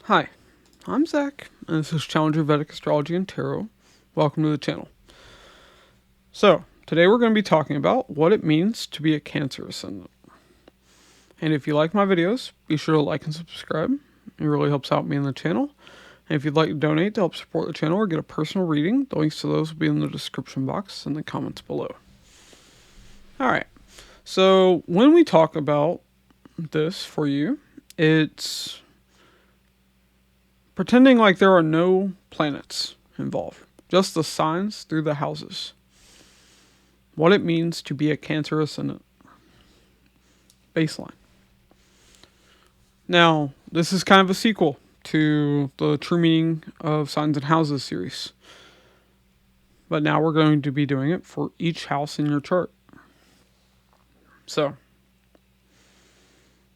Hi, I'm Zach, and this is Challenger Vedic Astrology and Tarot. Welcome to the channel. So, today we're going to be talking about what it means to be a Cancer Ascendant. And if you like my videos, be sure to like and subscribe. It really helps out me and the channel. And if you'd like to donate to help support the channel or get a personal reading, the links to those will be in the description box and the comments below. Alright, so when we talk about this for you, it's pretending like there are no planets involved, just the signs through the houses. What it means to be a Cancer Ascendant. Baseline. Now, this is kind of a sequel to the True Meaning of Signs and Houses series. But now we're going to be doing it for each house in your chart. So,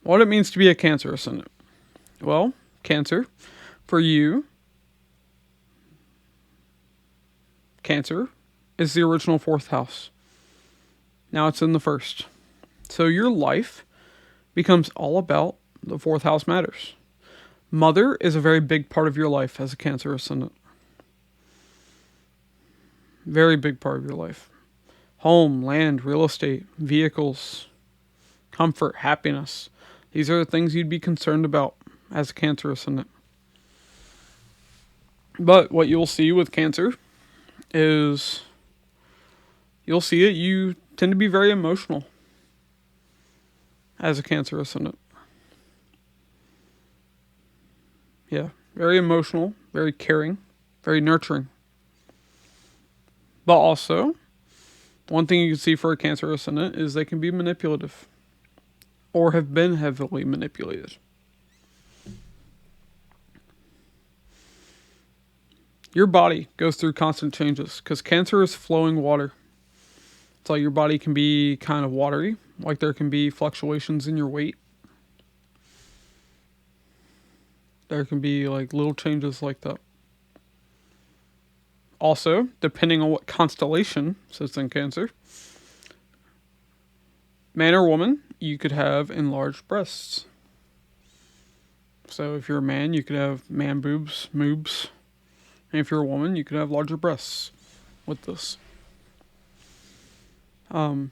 what it means to be a Cancer Ascendant. Well, Cancer, for you, Cancer is the original fourth house. Now it's in the first. So your life becomes all about the fourth house matters. Mother is a very big part of your life as a Cancer Ascendant. Very big part of your life. Home, land, real estate, vehicles, comfort, happiness. These are the things you'd be concerned about as a Cancer Ascendant. But what you'll see with Cancer is you'll see it, you tend to be very emotional as a Cancer Ascendant. Yeah, very emotional, very caring, very nurturing. But also, one thing you can see for a Cancer Ascendant is they can be manipulative or have been heavily manipulated. Your body goes through constant changes because Cancer is flowing water. So your body can be kind of watery, like there can be fluctuations in your weight. There can be like little changes like that. Also, depending on what constellation sits in Cancer, man or woman, you could have enlarged breasts. So if you're a man, you could have man boobs, moobs. And if you're a woman, you could have larger breasts with this. Yeah,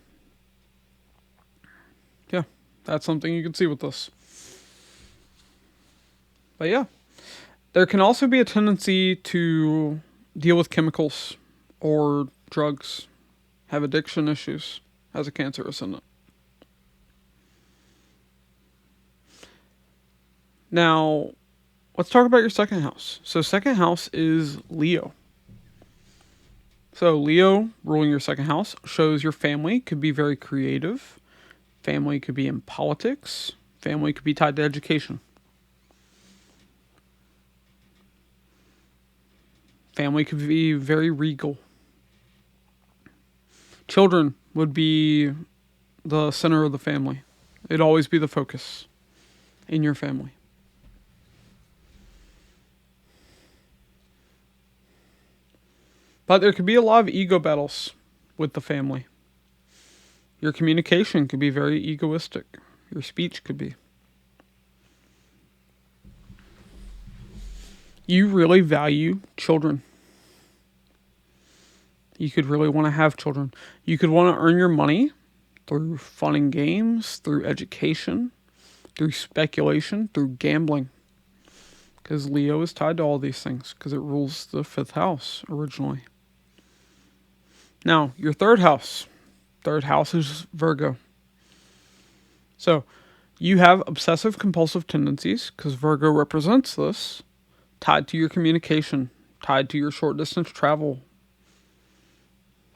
that's something you can see with this. But yeah, there can also be a tendency to deal with chemicals or drugs, have addiction issues as a Cancer Ascendant. Now, let's talk about your second house. So second house is Leo. So Leo ruling your second house shows your family could be very creative. Family could be in politics. Family could be tied to education. Family could be very regal. Children would be the center of the family. It'd always be the focus in your family. But there could be a lot of ego battles with the family. Your communication could be very egoistic. Your speech could be. You really value children. You could really want to have children. You could want to earn your money through fun and games, through education, through speculation, through gambling. Because Leo is tied to all these things because it rules the fifth house originally. Now, your third house. Third house is Virgo. So, you have obsessive compulsive tendencies because Virgo represents this, tied to your communication, tied to your short distance travel,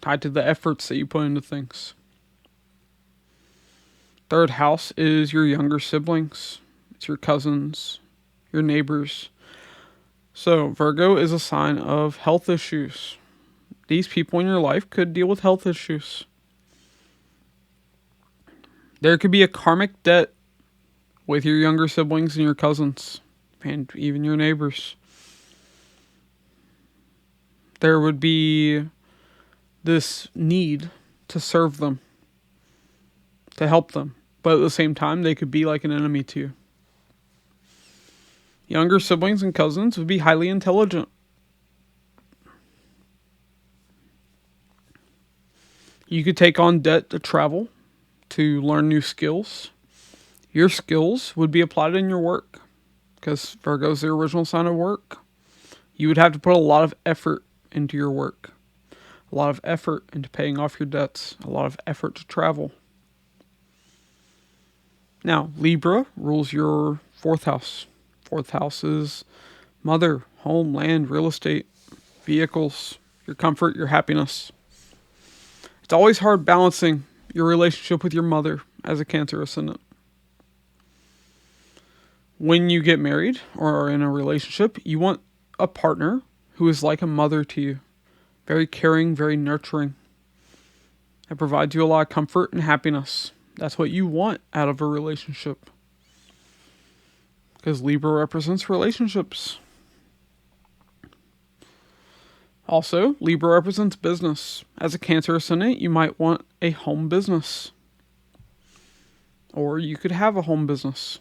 tied to the efforts that you put into things. Third house is your younger siblings. It's your cousins, your neighbors. So, Virgo is a sign of health issues. These people in your life could deal with health issues. There could be a karmic debt with your younger siblings and your cousins, and even your neighbors. There would be this need to serve them, to help them, but at the same time, they could be like an enemy to you. Younger siblings and cousins would be highly intelligent. You could take on debt to travel, to learn new skills. Your skills would be applied in your work because Virgo's the original sign of work. You would have to put a lot of effort into your work, a lot of effort into paying off your debts, a lot of effort to travel. Now, Libra rules your fourth house. Fourth house is mother, home, land, real estate, vehicles, your comfort, your happiness. It's always hard balancing your relationship with your mother as a Cancer ascendant. When you get married or are in a relationship, you want a partner who is like a mother to you. Very caring, very nurturing. It provides you a lot of comfort and happiness. That's what you want out of a relationship. Because Libra represents relationships. Also, Libra represents business. As a Cancer ascendant, you might want a home business. Or you could have a home business.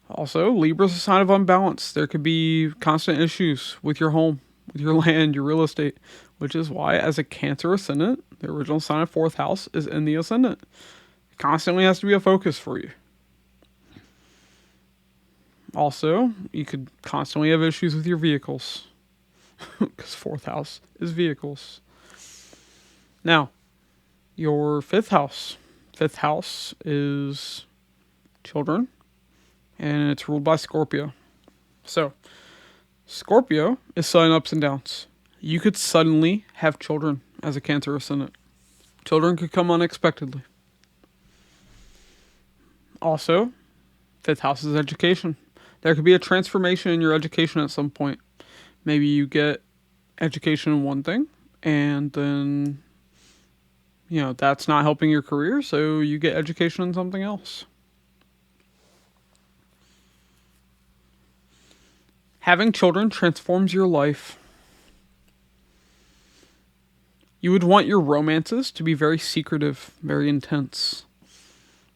Also, Libra is a sign of unbalance. There could be constant issues with your home, with your land, your real estate, which is why, as a Cancer ascendant, the original sign of fourth house is in the ascendant. It constantly has to be a focus for you. Also, you could constantly have issues with your vehicles because fourth house is vehicles. Now, your fifth house. Fifth house is children, and it's ruled by Scorpio. So, Scorpio is sun ups and downs. You could suddenly have children as a Cancer ascendant. Children could come unexpectedly. Also, fifth house is education. There could be a transformation in your education at some point. Maybe you get education in one thing, and then, that's not helping your career, so you get education in something else. Having children transforms your life. You would want your romances to be very secretive, very intense.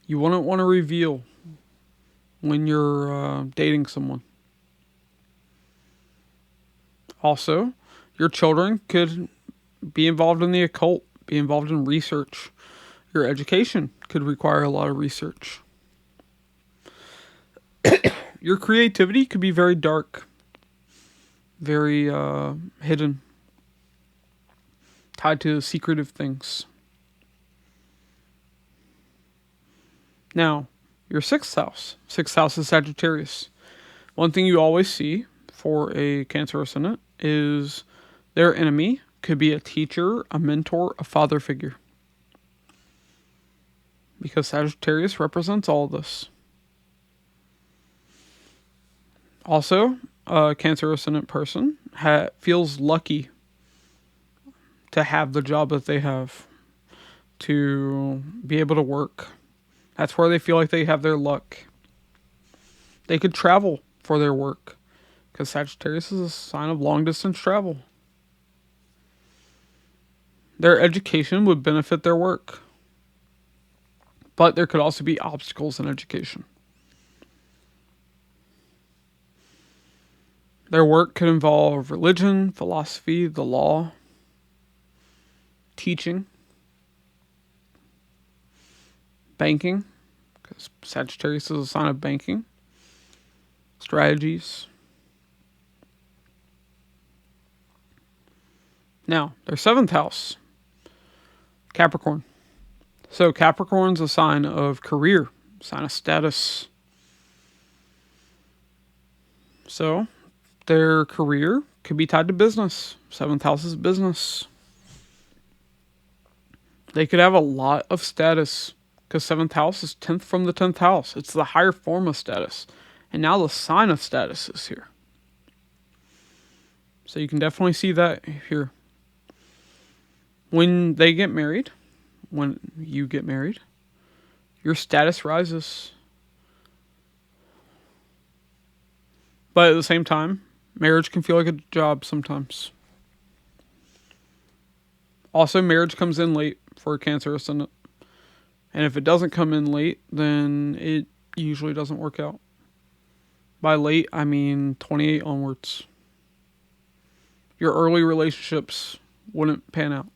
You wouldn't want to reveal when you're dating someone. Also, your children could be involved in the occult, be involved in research. Your education could require a lot of research. Your creativity could be very dark, very hidden, tied to secretive things. Now, your sixth house. Sixth house is Sagittarius. One thing you always see for a Cancer ascendant is their enemy could be a teacher, a mentor, a father figure. Because Sagittarius represents all of this. Also, a Cancer ascendant person feels lucky to have the job that they have, to be able to work. That's where they feel like they have their luck. They could travel for their work because Sagittarius is a sign of long distance travel. Their education would benefit their work. But there could also be obstacles in education. Their work could involve religion, philosophy, the law, teaching, banking, because Sagittarius is a sign of banking, strategies. Now, their seventh house, Capricorn. So Capricorn's a sign of career, sign of status. So their career could be tied to business. Seventh house is business. They could have a lot of status because seventh house is 10th from the 10th house. It's the higher form of status. And now the sign of status is here. So you can definitely see that here. When they get married, when you get married, your status rises. But at the same time, marriage can feel like a job sometimes. Also, marriage comes in late for a Cancer ascendant. And if it doesn't come in late, then it usually doesn't work out. By late, I mean 28 onwards. Your early relationships wouldn't pan out.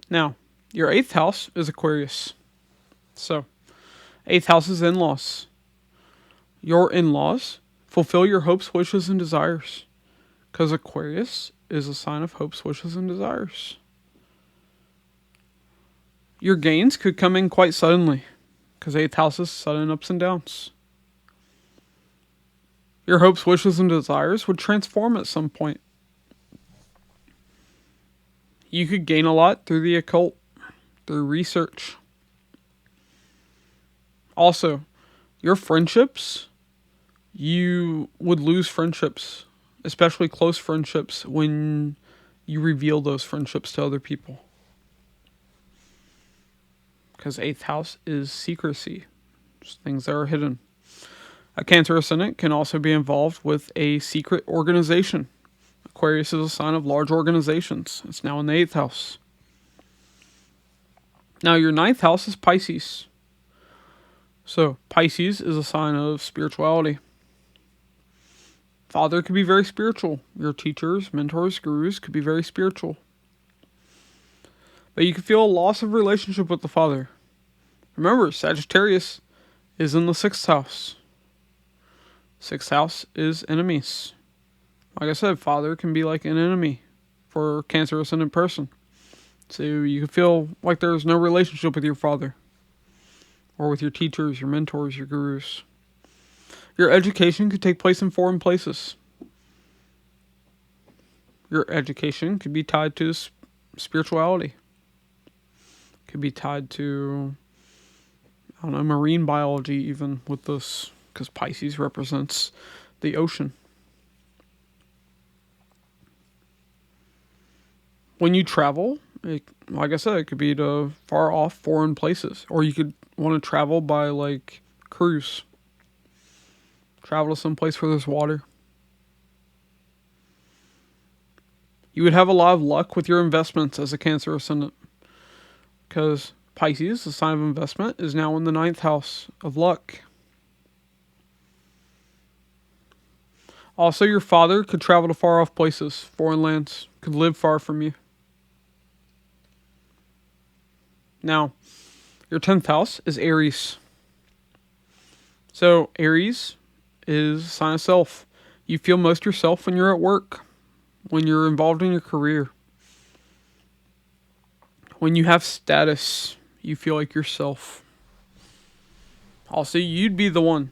Now, your 8th house is Aquarius. So, 8th house is in-laws. Your in-laws fulfill your hopes, wishes, and desires. Because Aquarius is a sign of hopes, wishes, and desires. Your gains could come in quite suddenly. Because 8th house is sudden ups and downs. Your hopes, wishes, and desires would transform at some point. You could gain a lot through the occult, through research. Also, your friendships, you would lose friendships, especially close friendships, when you reveal those friendships to other people. Because 8th house is secrecy, just things that are hidden. A Cancer ascendant can also be involved with a secret organization. Aquarius is a sign of large organizations. It's now in the 8th house. Now your 9th house is Pisces. So Pisces is a sign of spirituality. Father could be very spiritual. Your teachers, mentors, gurus could be very spiritual. But you could feel a loss of relationship with the father. Remember, Sagittarius is in the 6th house. 6th house is enemies. Like I said, father can be like an enemy for a Cancer ascendant person. So you can feel like there's no relationship with your father. Or with your teachers, your mentors, your gurus. Your education could take place in foreign places. Your education could be tied to spirituality. Could be tied to, I don't know, marine biology even with this. Because Pisces represents the ocean. When you travel, like I said, it could be to far off foreign places. Or you could want to travel by like cruise. Travel to some place where there's water. You would have a lot of luck with your investments as a Cancer ascendant. Because Pisces, the sign of investment, is now in the 9th house of luck. Also, your father could travel to far off places, foreign lands, could live far from you. Now, your 10th house is Aries. So, Aries is a sign of self. You feel most yourself when you're at work, when you're involved in your career. When you have status, you feel like yourself. Also, you'd be the one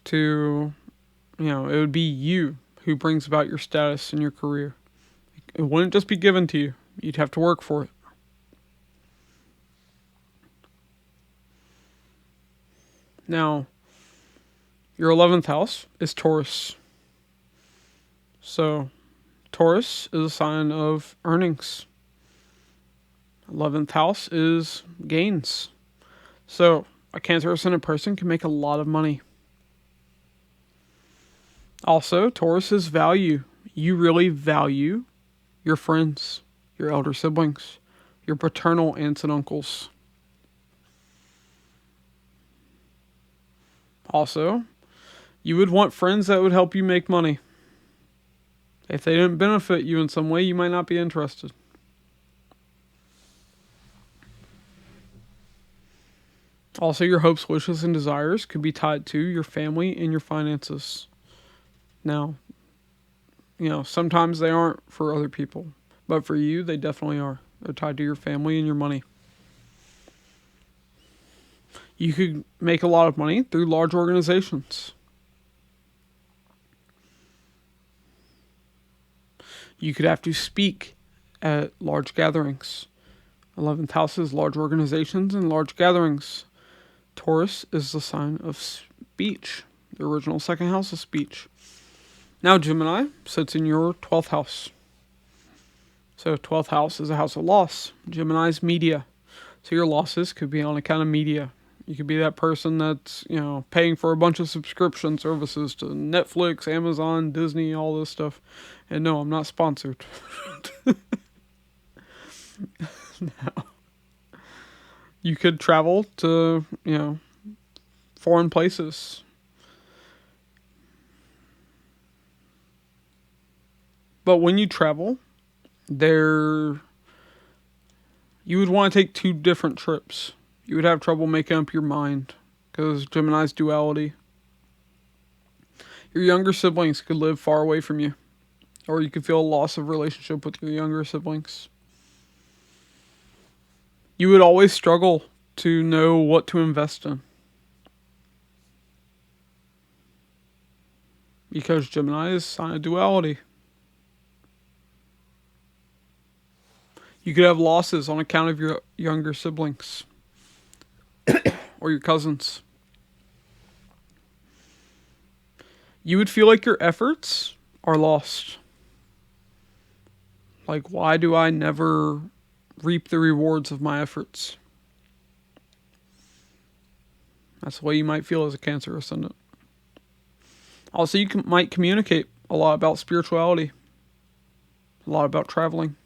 to, it would be you who brings about your status in your career. It wouldn't just be given to you. You'd have to work for it. Now, your 11th house is Taurus. So, Taurus is a sign of earnings. 11th house is gains. So, a Cancer ascendant person can make a lot of money. Also, Taurus is value. You really value your friends, your elder siblings, your paternal aunts and uncles. Also, you would want friends that would help you make money. If they didn't benefit you in some way, you might not be interested. Also, your hopes, wishes, and desires could be tied to your family and your finances. Now, sometimes they aren't for other people, but for you, they definitely are. They're tied to your family and your money. You could make a lot of money through large organizations. You could have to speak at large gatherings. 11th house is large organizations and large gatherings. Taurus is the sign of speech. The original 2nd house is speech. Now Gemini sits in your 12th house. So 12th house is a house of loss. Gemini's media. So your losses could be on account of media. You could be that person that's, paying for a bunch of subscription services to Netflix, Amazon, Disney, all this stuff. And no, I'm not sponsored. No. You could travel to, foreign places. But when you travel, there you would want to take two different trips. You would have trouble making up your mind because Gemini's duality. Your younger siblings could live far away from you, or you could feel a loss of relationship with your younger siblings. You would always struggle to know what to invest in because Gemini is a sign of duality. You could have losses on account of your younger siblings or your cousins. You would feel like your efforts are lost. Like, why do I never reap the rewards of my efforts? That's the way you might feel as a Cancer ascendant. Also, you might communicate a lot about spirituality, a lot about traveling.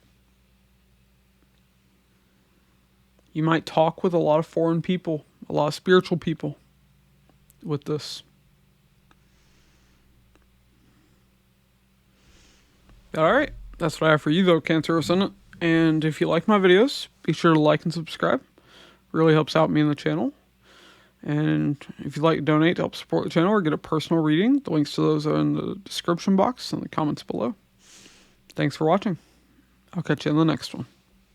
You might talk with a lot of foreign people, a lot of spiritual people with this. Alright, that's what I have for you though, Cancer Ascendant. And if you like my videos, be sure to like and subscribe. Really helps out me and the channel. And if you'd like to donate to help support the channel or get a personal reading, the links to those are in the description box and the comments below. Thanks for watching. I'll catch you in the next one.